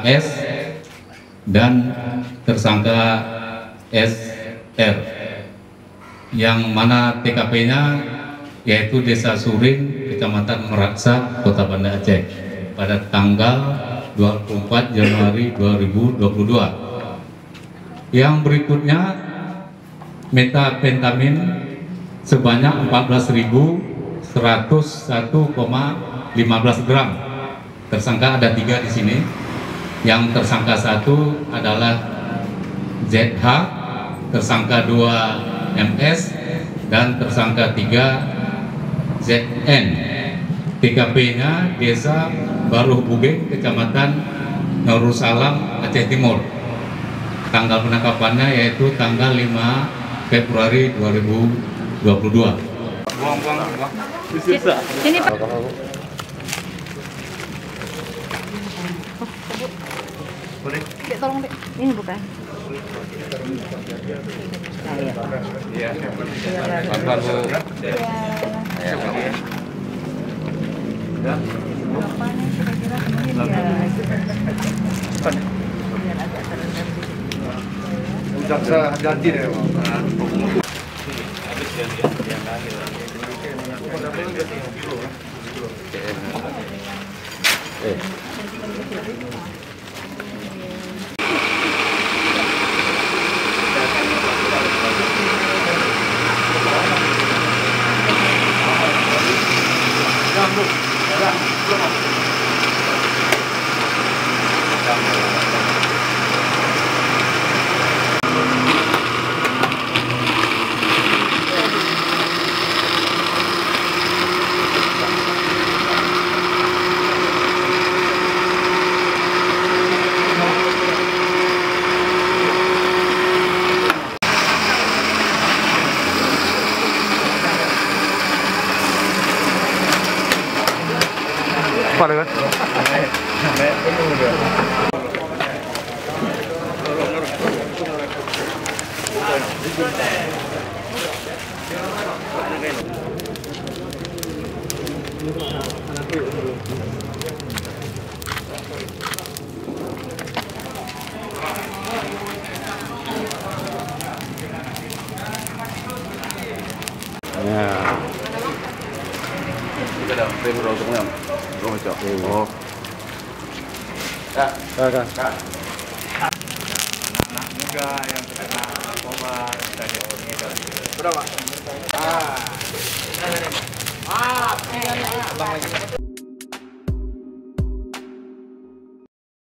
AS dan tersangka SR, yang mana TKP-nya yaitu Desa Suring, Kecamatan Meraksa, Kota Banda Aceh pada tanggal 24 Januari 2022. Yang berikutnya metapentamin sebanyak 14.101,15 gram. Tersangka ada 3 di sini. Yang tersangka 1 adalah ZH, tersangka 2 MS, dan tersangka 3 ZN. TKP-nya Desa Baruh Bugeng, Kecamatan Darussalam, Aceh Timur. Tanggal penangkapannya yaitu tanggal 5 Februari 2022. Buang. Ini Pak. Boleh? Dek, tolong Dek. Ini bukan. Iya. Pelan-pelan, Bu. Ya. Berapa nih kira-kira mungkin ya? Biar agak terendam sedikit. Jaksa hati deh, Bang. Habis yang lahir. Apa dengan? Kita dah frame roll semua. Roll macam. Oh. Kak. Anak muda yang terkena narkoba, berapa?